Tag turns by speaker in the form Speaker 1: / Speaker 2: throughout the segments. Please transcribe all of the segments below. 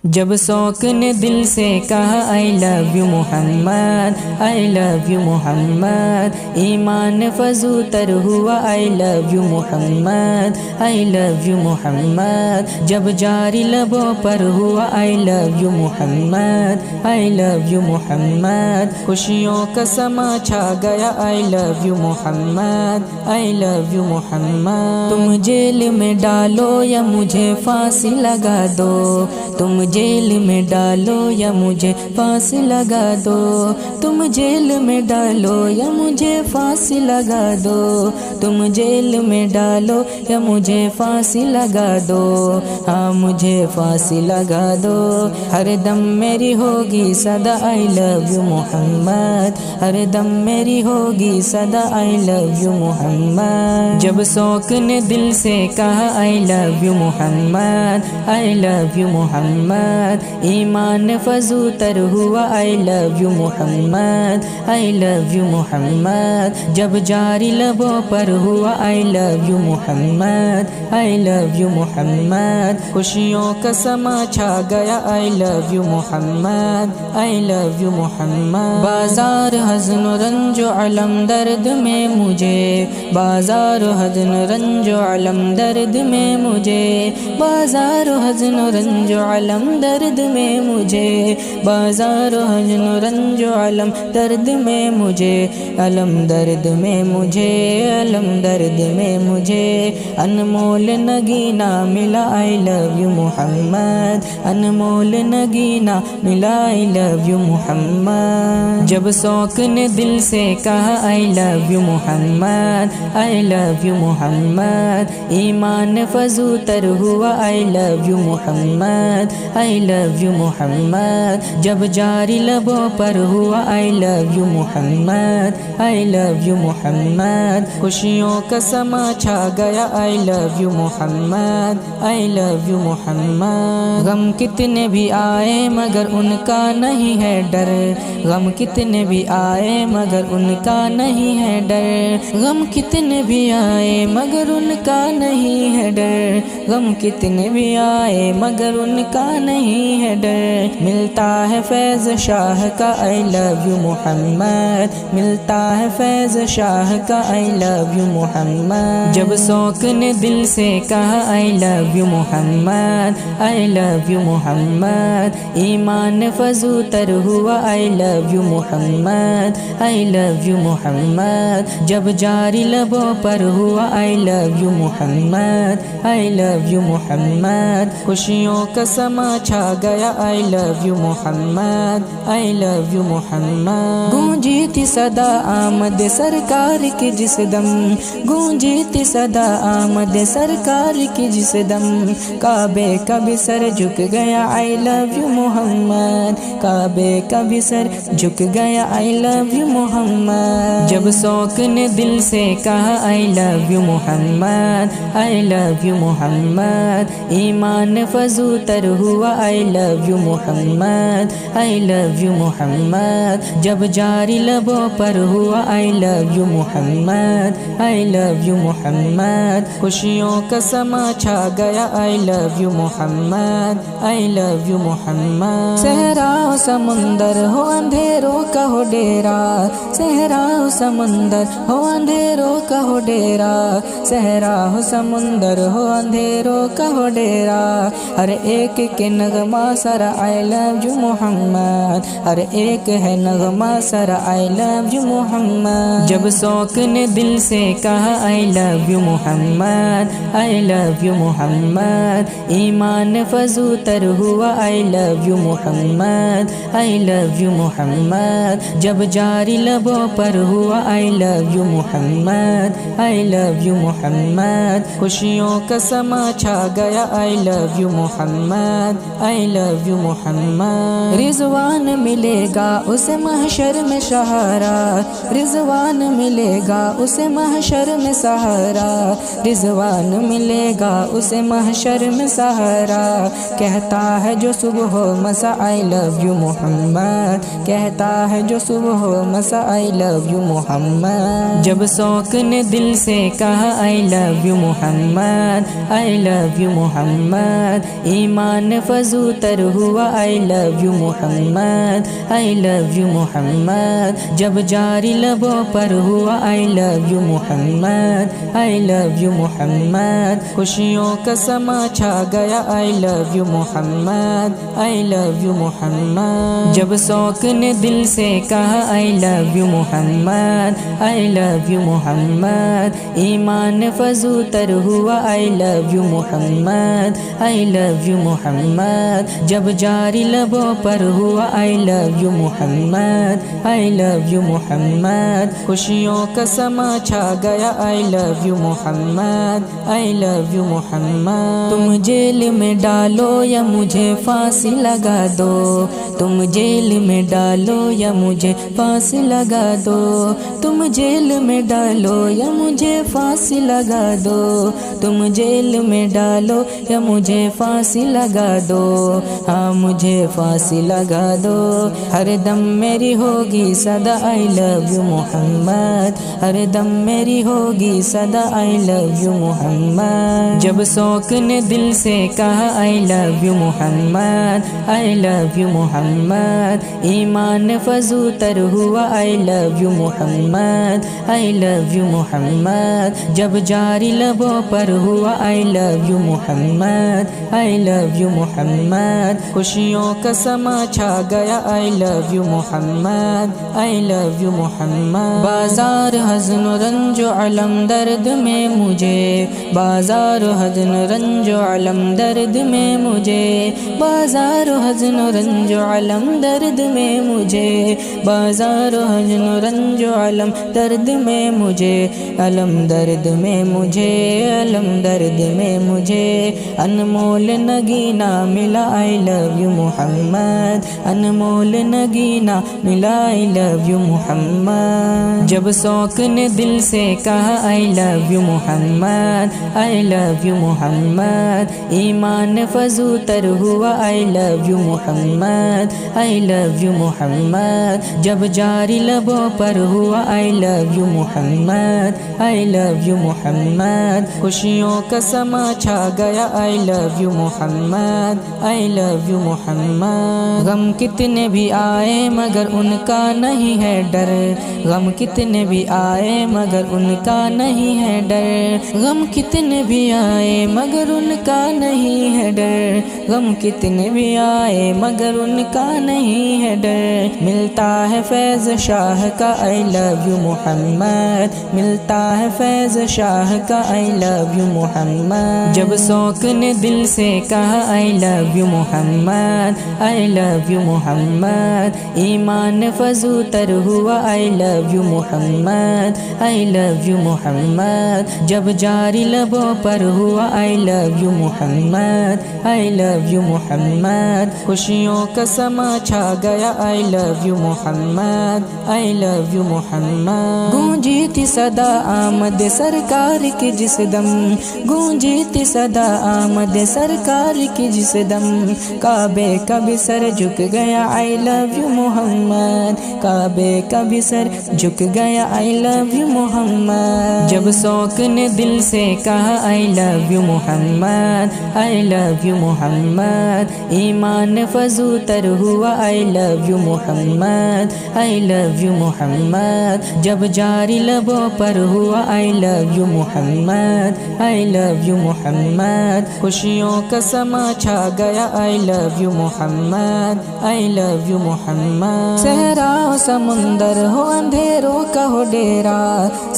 Speaker 1: جب شوق نے دل سے کہا آئی love you Muhammad, I love you محمد، ایمان فزو تر ہوا آئی love you Muhammad, I love you محمد، جب جاری لبوں پر ہوا آئی love you Muhammad, I love you محمد، خوشیوں کا سما چھا گیا آئی love you Muhammad, I love you محمد، تم جیل میں ڈالو یا مجھے پھانسی لگا دو، تم جیل میں ڈالو یا مجھے پھانسی لگا دو، تم جیل میں ڈالو یا مجھے پھانسی لگا دو، تم جیل میں ڈالو یا مجھے پھانسی لگا دو، ہاں مجھے پھانسی لگا دو، ہر دم میری ہوگی صدا آئی لو یو محمد، ہر دم میری ہوگی صدا آئی لو یو محمد، جب شوق نے دل سے کہا آئی love you Muhammad, I love you محمد، ایمان فزو تر ہوا آئی love you Muhammad, I love you محمد، جب جاری لبوں پر ہوا آئی love you Muhammad, I love you محمد، خوشیوں کا سما چھا گیا آئی love you Muhammad, I love you محمد، بازار حزن و رنج و علم درد میں مجھے، بازار حزن و رنج و علم درد میں مجھے، بازار حزن و رنج و علم درد میں مجھے، بازار حزن و رنج و علم درد میں مجھے، علم درد میں مجھے، علم درد میں مجھے، انمول نگینہ ملا آئی لو یو محمد، انمول نگینہ ملا آئی لو یو محمد، جب شوق نے دل سے کہا آئی love you Muhammad, I love you محمد، ایمان فزو تر ہوا آئی love you Muhammad, I love you محمد، جب جاری لبوں پر ہوا آئی love you Muhammad, I love you محمد، خوشیوں کا سما چھا گیا آئی love you Muhammad, I love you محمد، غم کتنے بھی آئے مگر ان کا نہیں ہے ڈر، غم کتنے بھی آئے مگر ان کا نہیں ہے ڈر، غم کتنے بھی آئے مگر ان کا نہیں ہے ڈر، غم کتنے بھی آئے مگر ان کا نہیں ہے ڈر، ملتا ہے فیض شاہ کا آئی لو یو محمد، ملتا ہے فیض شاہ کا آئی لو یو محمد، جب شوق نے دل سے کہا آئی love you Muhammad, I love you محمد، ایمان فزو تر ہوا آئی love you Muhammad, I love you محمد، جب جاری لبوں پر ہوا آئی love you Muhammad, I love you محمد، خوشیوں کا سما چھا گیا آئی love you Muhammad, I love you محمد، گونجی تھی صدا آمد سرکار کی جس دم، گونجی تھی صدا آمد سرکار کی جس دم، کعبے کا بھی سر جھک گیا آئی لو یو محمد، کعبے کا بھی سر جھک گیا آئی لو یو محمد، جب شوق نے دل سے کہا آئی love you Muhammad, I love you محمد، ایمان فزو تر ہوا آئی love you Muhammad, I love you محمد، جب جاری لبوں پر ہوا آئی love you Muhammad, I love you محمد، خوشیوں کا سما چھا گیا آئی love you Muhammad, I love you محمد، صحرا و سمندر ہو اندھیروں کا ہو ڈیرا، صحرا و سمندر ہو اندھیروں کا ہو ڈیرا، صحرا و سمندر ہو اندھیروں کا ہو ڈیرا، ہر ایک کے نغمہ سر آئی لو یو محمد، ہر ایک ہے نغمہ سر آئی لو یو محمد، جب شوق نے دل سے کہا آئی love you Muhammad, I love you محمد، ایمان فزو تر ہوا آئی love you Muhammad, I love you محمد، جب جاری لبوں پر ہوا آئی love you Muhammad, I love you محمد، خوشیوں کا سما چھا گیا آئی love you Muhammad, I love you محمد، رضوان ملے گا اسے محشر میں سہارا، رضوان ملے گا اسے محشر میں سہارا، رضوان ملے گا اسے محشر میں سہارا، کہتا ہے جو صبح و مساء آئی لو یو محمد، کہتا ہے جو صبح و مساء آئی لو یو محمد، جب شوق نے دل سے کہا آئی love you Muhammad, I love you محمد، ایمان فزو تر ہوا I love you Muhammad I love you محمد جب جاری لبوں پر ہوا I love you Muhammad I love you محمد خوشیوں کا سما چھا گیا I love you Muhammad I love you محمد جب شوق نے دل سے کہا I love you Muhammad I love you محمد ایمان فزو تر ہوا I love you Muhammad I love you محمد جب جاری لبوں پر ہوا I love you Muhammad I love you محمد خوشیوں کا سما چھا گیا I love you Muhammad I love you محمد تم جیل میں ڈالو یا مجھے پھانسی لگا دو تم جیل میں ڈالو یا مجھے پھانسی لگا دو تم جیل میں ڈالو یا مجھے پھانسی لگا دو تم جیل میں ڈالو یا مجھے پھانسی لگا دو ہاں مجھے پھانسی لگا دو ہر دم میری ہوگی صدا I love you محمد ہر دم میری ہوگی صدا I love you محمد جب شوق نے دل سے کہا I love you Muhammad I love you محمد ایمان فزو تر ہوا I love you Muhammad I love you محمد جب جاری لبوں پر ہوا I love you Muhammad I love you محمد خوشیوں کا سما چھا گیا I love you Muhammad I love you محمد بازار حزن و رنج و علم درد میں مجھے بازار حزن و رنج و علم درد میں مجھے بازار حزن و رنج و علم درد میں مجھے بازار حزن و رنج و علم درد میں مجھے علم درد میں مجھے علم درد میں مجھے انمول نگینہ ملا I love you محمد انمول نگینہ ملا I love you محمد جب شوق نے دل سے کہا I love you Muhammad I love you محمد ایمان فزو تر ہوا I love you Muhammad I love you محمد جب جاری لبوں پر ہوا I love you Muhammad I love you محمد خوشیوں کا سما چھا گیا I love you Muhammad I love you محمد غم کتنے بھی آئے مگر ان کا نہیں ہے ڈر غم کتنے بھی آئے مگر ان کا نہیں ہے ڈر غم کتنے بھی آئے مگر ان کا نہیں ہے ڈر غم کتنے بھی آئے مگر ان کا نہیں ہے ڈر ملتا ہے فیض شاہ کا I love you محمد ملتا ہے فیض شاہ کا I love you محمد جب شوق نے دل سے کہا I love you Muhammad I love you محمد ایمان فزو تر ہوا I love you Muhammad I love you محمد جب جاری لبوں پر ہوا I love you Muhammad I love you محمد خوشیوں کا سما چھا گیا I love you Muhammad I love you محمد گونجی تھی صدا آمد سرکار کی جس دم گونجی تھی صدا آمد سرکار کی جس دم کعبے کا بھی سر جھک گیا I love you محمد کعبے کا بھی سر جھک گیا I love you محمد جب شوق نے دل سے کہا I love you Muhammad I love you محمد ایمان فزو تر ہوا I love you Muhammad I love you محمد جب جاری لبوں پر ہوا I love you Muhammad I love you محمد خوشیوں کا سما چھا گیا I love you Muhammad I love you محمد صحرا و سمندر ہو اندھیروں کا ہو ڈیرا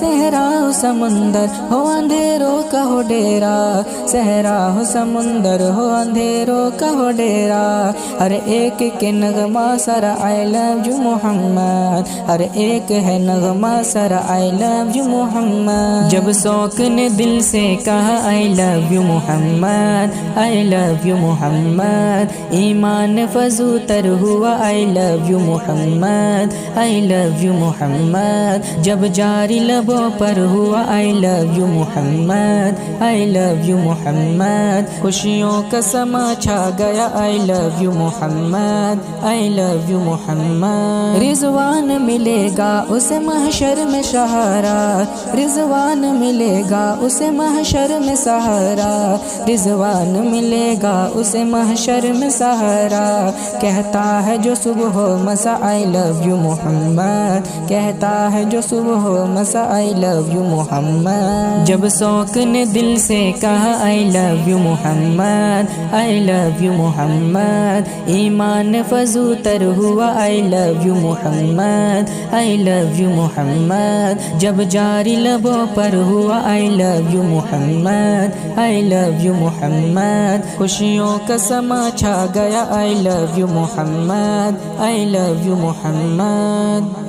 Speaker 1: صحرا و سمندر ہو اندھیروں کا ہو ڈیرا صحرا و سمندر ہو اندھیروں کا ہو ڈیرا ہر ایک کے نغمہ سر I love you محمد ہر ایک ہے نغمہ سر I love you محمد جب شوق نے دل سے کہا I love you Muhammad I love you محمد ایمان فزو تر ہوا I love you Muhammad I love you محمد جب جاری لبوں پر ہوا I love you Muhammad I love you محمد خوشیوں کا سما چھا گیا I love you Muhammad I love you محمد رضوان ملے گا اسے محشر میں سہارا رضوان ملے گا اسے محشر میں سہارا رضوان ملے گا اسے محشر میں سہارا، کہتا ہے جو صبح و مسا I love you محمد، کہتا ہے جو صبح و مسا I love you محمد۔ جب شوق نے دل سے کہا I love you Muhammad, I love you محمد، ایمان فزو تر ہوا I love you Muhammad, I love you محمد، جب جاری لبوں پر ہوا I love you Muhammad, I love you محمد، خوشیوں کا سما چھا گیا I love you Muhammad, I love you Muhammad.